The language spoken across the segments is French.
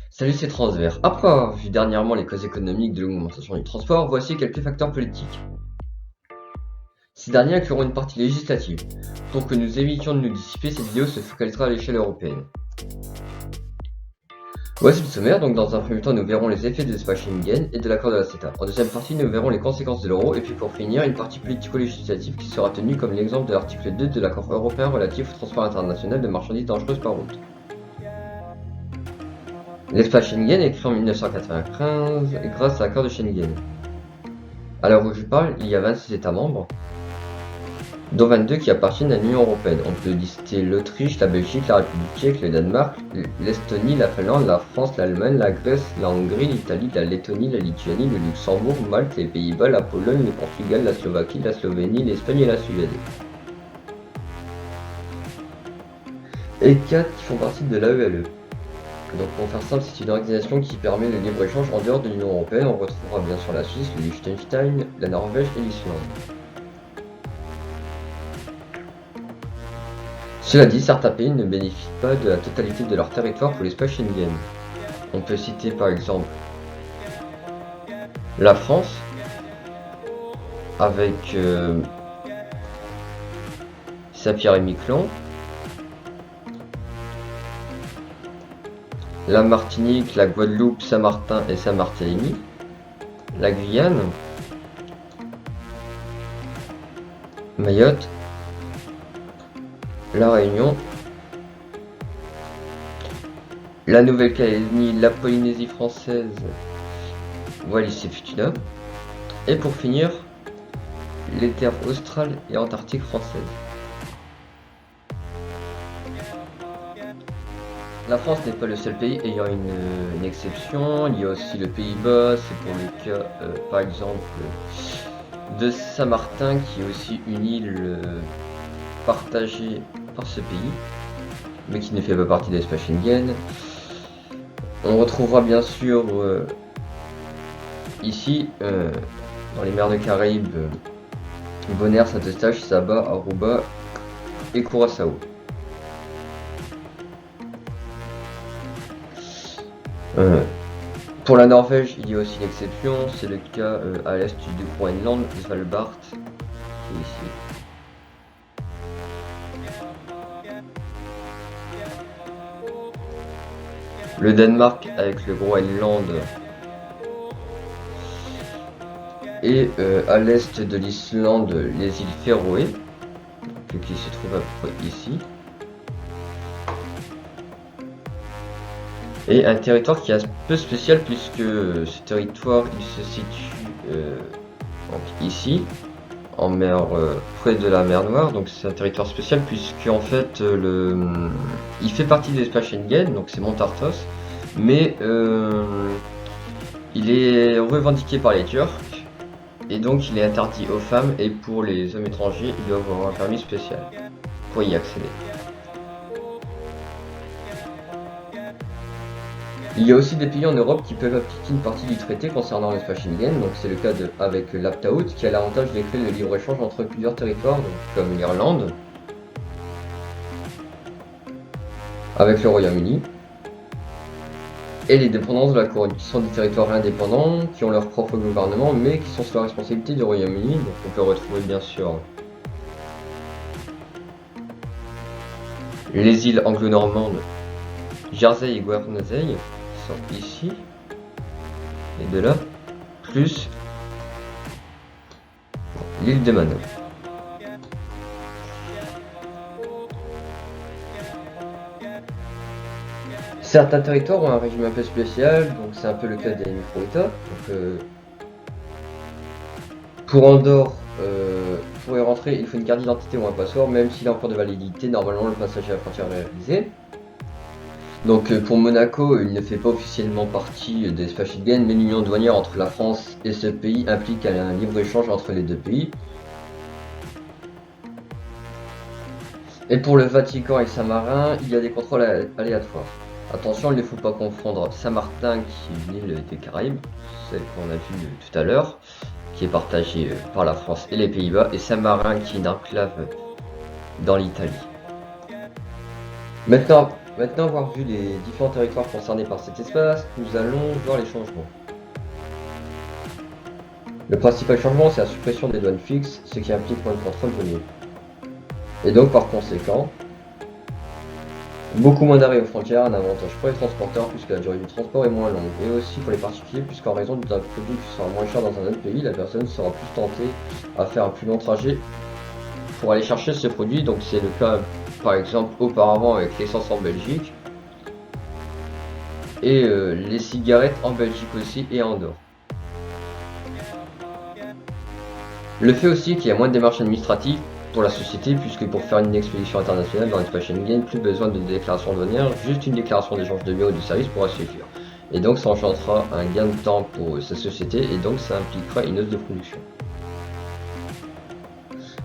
Salut, c'est Transvert. Après avoir vu dernièrement les causes économiques de l'augmentation du transport, voici quelques facteurs politiques. Ces derniers incluront une partie législative. Pour que nous évitions de nous dissiper, cette vidéo se focalisera à l'échelle européenne. Voici le sommaire, donc dans un premier temps nous verrons les effets de l'espace Schengen et de l'accord de la CETA. En deuxième partie nous verrons les conséquences de l'euro et puis pour finir une partie politico-législative qui sera tenue comme l'exemple de l'article 2 de l'accord européen relatif au transport international de marchandises dangereuses par route. L'espace Schengen est créé en 1995 grâce à l'accord de Schengen. À l'heure où je parle, il y a 26 États membres, dont 22 qui appartiennent à l'Union Européenne. On peut lister l'Autriche, la Belgique, la République tchèque, le Danemark, l'Estonie, la Finlande, la France, l'Allemagne, la Grèce, la Hongrie, l'Italie, la Lettonie, la Lituanie, le Luxembourg, Malte, les Pays-Bas, la Pologne, le Portugal, la Slovaquie, la Slovénie, l'Espagne et la Suède. Et 4 qui font partie de l'AELE. Donc pour faire simple, c'est une organisation qui permet le libre-échange en dehors de l'Union Européenne. On retrouvera bien sûr la Suisse, le Liechtenstein, la Norvège et l'Islande. Cela dit, certains pays ne bénéficient pas de la totalité de leur territoire pour l'espace Schengen. On peut citer par exemple la France, avec Saint-Pierre-et-Miquelon, la Martinique, la Guadeloupe, Saint-Martin et Saint-Barthélemy, la Guyane, Mayotte, la Réunion, la Nouvelle-Calédonie, la Polynésie française, Wallis et Futuna, et pour finir, les terres australes et antarctiques françaises. La France n'est pas le seul pays ayant une exception, il y a aussi le Pays-Bas, c'est pour le cas par exemple de Saint-Martin qui est aussi une île partagée par ce pays, mais qui ne fait pas partie de l'espace Schengen. On retrouvera bien sûr ici, dans les mers de Caraïbes, Bonaire, Saint-Eustache, Saba, Aruba et Curaçao. Pour la Norvège, il y a aussi l'exception, c'est le cas à l'est du Groenland, Svalbard, qui est ici. Le Danemark avec le Groenland et à l'est de l'Islande, les îles Féroé, qui se trouvent à peu près ici. Et un territoire qui est un peu spécial puisque ce territoire il se situe donc ici, en mer, près de la mer Noire, donc c'est un territoire spécial puisque en fait il fait partie de l'espace Schengen, donc c'est Montartos, mais il est revendiqué par les Turcs et donc il est interdit aux femmes et pour les hommes étrangers ils doivent avoir un permis spécial pour y accéder. Il y a aussi des pays en Europe qui peuvent appliquer une partie du traité concernant l'espace Schengen, donc c'est le cas avec l'Opt-out qui a l'avantage de créer le libre-échange entre plusieurs territoires, donc, comme l'Irlande, avec le Royaume-Uni, et les dépendances de la couronne, qui sont des territoires indépendants, qui ont leur propre gouvernement, mais qui sont sous la responsabilité du Royaume-Uni, donc on peut retrouver bien sûr les îles anglo-normandes, Jersey et Guernsey, sont ici, et de là, plus l'île de Man. Certains territoires ont un régime un peu spécial, donc c'est un peu le cas des micro-États. Pour Andorre, pour y rentrer, il faut une carte d'identité ou un passeport, même s'il a encore de validité, normalement le passage à la frontière est réalisé. Donc pour Monaco, il ne fait pas officiellement partie de l'espace Schengen, mais l'union douanière entre la France et ce pays implique un libre-échange entre les deux pays. Et pour le Vatican et Saint-Marin, il y a des contrôles aléatoires. Attention, il ne faut pas confondre Saint-Martin, qui est une île des Caraïbes, celle qu'on a vue tout à l'heure, qui est partagée par la France et les Pays-Bas, et Saint-Marin, qui est une enclave dans l'Italie. Maintenant, Maintenant avoir vu les différents territoires concernés par cet espace, nous allons voir les changements. Le principal changement, c'est la suppression des douanes fixes, ce qui implique moins de contrôle douanier. Et donc par conséquent, beaucoup moins d'arrêts aux frontières, un avantage pour les transporteurs puisque la durée du transport est moins longue, et aussi pour les particuliers puisqu'en raison d'un produit qui sera moins cher dans un autre pays, la personne sera plus tentée à faire un plus long trajet pour aller chercher ce produit. Donc c'est le cas par exemple auparavant avec l'essence en Belgique, et les cigarettes en Belgique aussi et en Andorre. Le fait aussi qu'il y a moins de démarches administratives pour la société, puisque pour faire une expédition internationale dans l'espace Schengen, plus besoin de déclaration douanière, juste une déclaration d'échange de biens ou de services pourra suffire. Et donc ça engendrera un gain de temps pour sa société, et donc ça impliquera une hausse de production.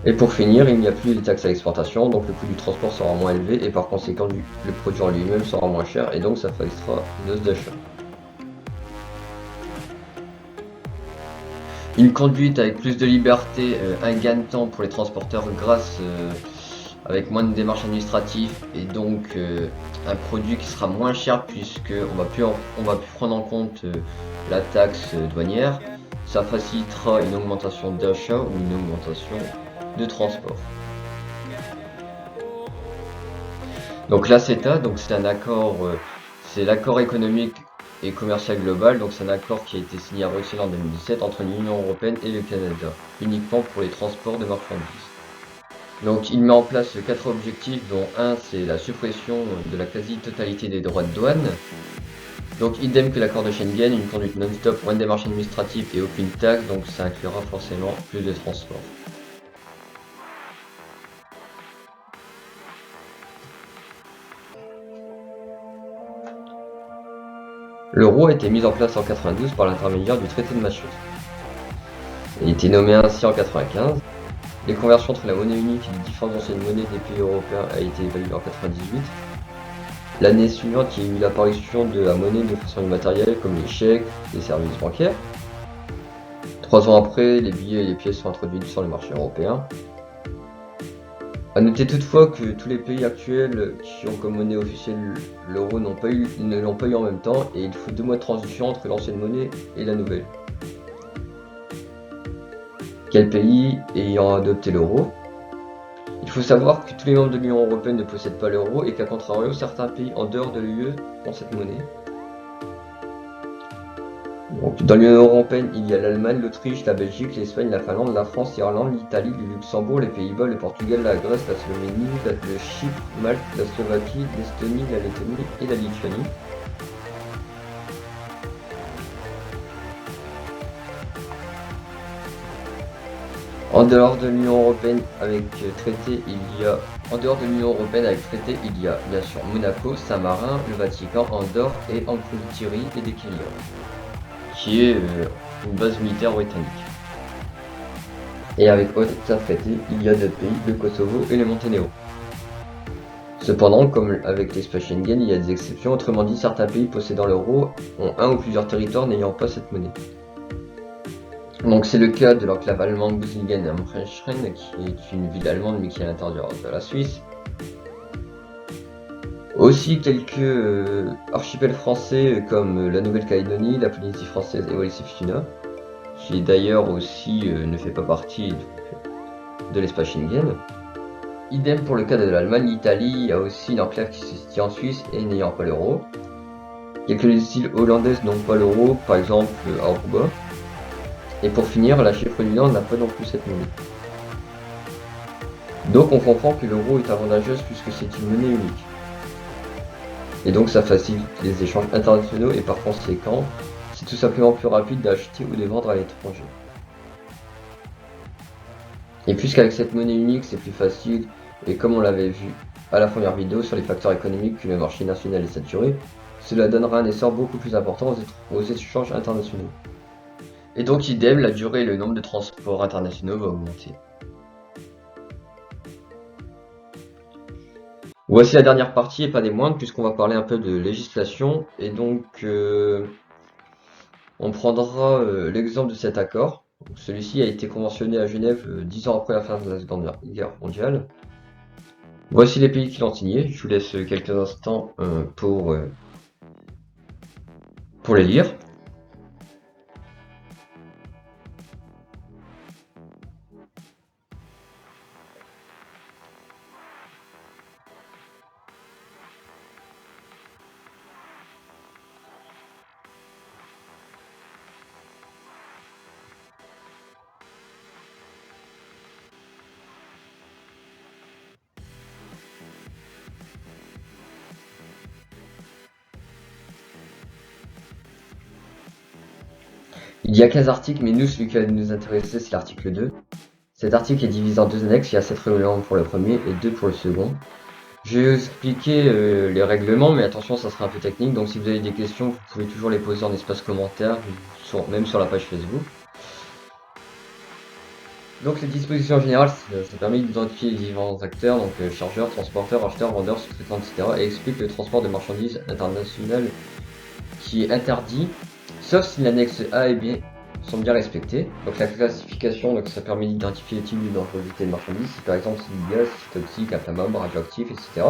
Et pour finir, il n'y a plus de taxes à l'exportation, donc le coût du transport sera moins élevé, et par conséquent le produit en lui-même sera moins cher, et donc ça facilitera une hausse d'achat. Une conduite avec plus de liberté, un gain de temps pour les transporteurs grâce avec moins de démarches administratives, et donc un produit qui sera moins cher puisque on va plus prendre en compte la taxe douanière. Ça facilitera une augmentation d'achat ou une augmentation de transport. Donc l'ACETA, donc c'est un accord, c'est l'accord économique et commercial global, donc c'est un accord qui a été signé à Bruxelles en 2017 entre l'Union Européenne et le Canada, uniquement pour les transports de marchandises. Donc il met en place 4 objectifs, dont un c'est la suppression de la quasi-totalité des droits de douane. Donc idem que l'accord de Schengen, une conduite non-stop, moins de démarches administratives et aucune taxe, donc ça inclura forcément plus de transport. L'euro a été mis en place en 92 par l'intermédiaire du traité de Maastricht. Il a été nommé ainsi en 95. Les conversions entre la monnaie unique et les différentes anciennes monnaies des pays européens a été évaluée en 98. L'année suivante, il y a eu l'apparition de la monnaie de façon immatérielle comme les chèques, les services bancaires. 3 ans après, les billets et les pièces sont introduits sur le marché européen. A noter toutefois que tous les pays actuels qui ont comme monnaie officielle l'euro ne l'ont pas eu en même temps, et il faut 2 mois de transition entre l'ancienne monnaie et la nouvelle. Quel pays ayant adopté l'euro? Il faut savoir que tous les membres de l'Union Européenne ne possèdent pas l'euro et qu'à contrario, certains pays en dehors de l'UE ont cette monnaie. Donc, dans l'Union Européenne, il y a l'Allemagne, l'Autriche, la Belgique, l'Espagne, la Finlande, la France, l'Irlande, l'Italie, le Luxembourg, les Pays-Bas, le Portugal, la Grèce, la Slovénie, le Chypre, Malte, la Slovaquie, l'Estonie, la Lettonie et la Lituanie. En dehors de l'Union Européenne avec traité, il y a bien sûr Monaco, Saint-Marin, le Vatican, Andorre et Ankara-Thierry et Dekelia, qui est une base militaire britannique. Et avec autre traité, il y a 2 pays, le Kosovo et le Monténégro. Cependant, comme avec l'espace Schengen, il y a des exceptions, autrement dit, certains pays possédant l'euro ont un ou plusieurs territoires n'ayant pas cette monnaie. Donc c'est le cas de l'enclave allemande Bösingen am Rhein, qui est une ville allemande mais qui est à l'intérieur de la Suisse. Aussi quelques archipels français comme la Nouvelle-Calédonie, la Polynésie française et Wallis-et-Futuna, qui d'ailleurs aussi ne fait pas partie de l'espace Schengen. Idem pour le cas de l'Allemagne, l'Italie a aussi une enclave qui se situe en Suisse et n'ayant pas l'euro. Quelques îles hollandaises n'ont pas l'euro, par exemple Aruba. Et pour finir, la Chypre du Nord n'a pas non plus cette monnaie. Donc on comprend que l'euro est avantageuse puisque c'est une monnaie unique. Et donc ça facilite les échanges internationaux et par conséquent, c'est tout simplement plus rapide d'acheter ou de vendre à l'étranger. Et puisqu'avec cette monnaie unique c'est plus facile, et comme on l'avait vu à la première vidéo sur les facteurs économiques que le marché national est saturé, cela donnera un essor beaucoup plus important aux échanges internationaux. Et donc idem, la durée et le nombre de transports internationaux va augmenter. Voici la dernière partie et pas des moindres puisqu'on va parler un peu de législation, et donc on prendra l'exemple de cet accord. Celui-ci a été conventionné à Genève 10 ans après la fin de la Seconde Guerre mondiale. Voici les pays qui l'ont signé. Je vous laisse quelques instants pour les lire. Il y a 15 articles, mais nous, celui qui va nous intéresser, c'est l'article 2. Cet article est divisé en 2 annexes, il y a 7 règlements pour le premier et 2 pour le second. Je vais vous expliquer les règlements, mais attention, ça sera un peu technique, donc si vous avez des questions, vous pouvez toujours les poser en espace commentaire, même sur la page Facebook. Donc les dispositions générales, ça permet d'identifier les différents acteurs, donc chargeurs, transporteurs, acheteurs, vendeurs, sous-traitants, etc. et explique le transport de marchandises internationales qui est interdit, sauf si l'annexe A et B sont bien respectés. Donc la classification, donc ça permet d'identifier le type de dangerosité de marchandises, si par exemple c'est du gaz, si c'est toxique, inflammable, radioactif, etc.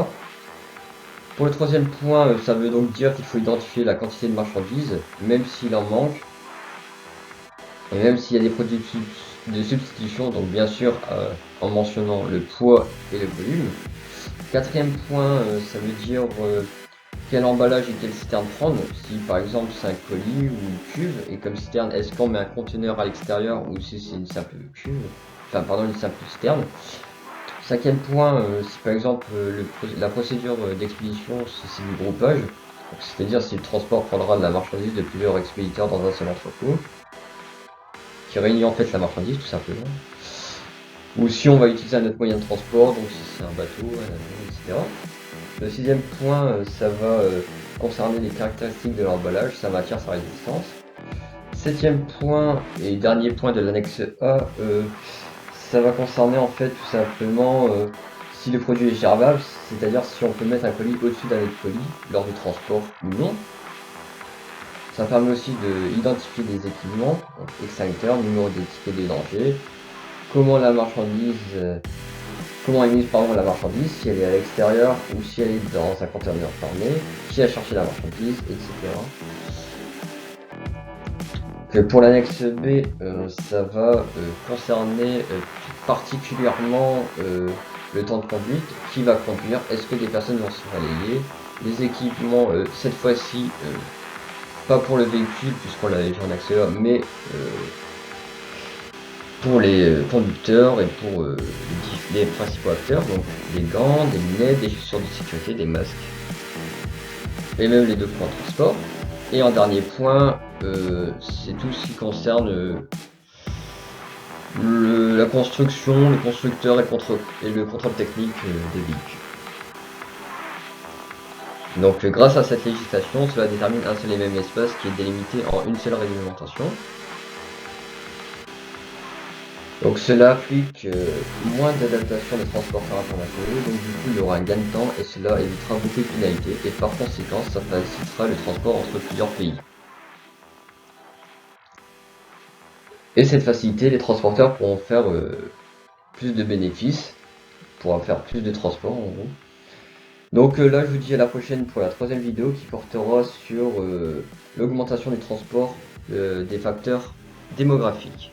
Pour le troisième point, ça veut donc dire qu'il faut identifier la quantité de marchandises, même s'il en manque, et même s'il y a des produits de substitution, donc bien sûr en mentionnant le poids et le volume. Quatrième point, ça veut dire quel emballage et quelle citerne prendre. Si par exemple c'est un colis ou une cuve, et comme citerne, est-ce qu'on met un conteneur à l'extérieur ou si c'est une simple cuve, enfin pardon, une simple citerne. Cinquième point, si par exemple la procédure d'expédition c'est du groupage, c'est-à-dire si le transport prendra de la marchandise de plusieurs expéditeurs dans un seul entrepôt, qui réunit en fait la marchandise tout simplement. Ou si on va utiliser un autre moyen de transport, donc si c'est un bateau, un avion, etc. Le sixième point, ça va concerner les caractéristiques de l'emballage, sa matière, sa résistance. Septième point et dernier point de l'annexe A, ça va concerner en fait tout simplement si le produit est gerbable, c'est-à-dire si on peut mettre un colis au-dessus d'un autre colis lors du transport ou non. Ça permet aussi d'identifier des équipements, donc extincteurs, numéro d'étiquette des dangers, comment la marchandise, comment est mise la marchandise, si elle est à l'extérieur ou si elle est dans un conteneur fermé, qui a cherché la marchandise, etc. Pour l'annexe B, ça va concerner particulièrement le temps de conduite, qui va conduire, est-ce que des personnes vont se relayer, les équipements, cette fois-ci, pas pour le véhicule puisqu'on l'avait vu en annexe A, mais pour les conducteurs et pour les principaux acteurs, donc des gants, des lunettes, des chaussures de sécurité, des masques, et même les documents de transport. Et en dernier point, c'est tout ce qui concerne la construction, le constructeur et le contrôle technique des véhicules. Donc grâce à cette législation, cela détermine un seul et même espace qui est délimité en une seule réglementation. Donc cela applique moins d'adaptation des transporteurs internationaux, donc du coup il y aura un gain de temps et cela évitera beaucoup de pénalités et par conséquent ça facilitera le transport entre plusieurs pays. Et cette facilité, les transporteurs pourront faire plus de bénéfices, pourront faire plus de transport en gros. Donc là je vous dis à la prochaine pour la troisième vidéo qui portera sur l'augmentation du transport des facteurs démographiques.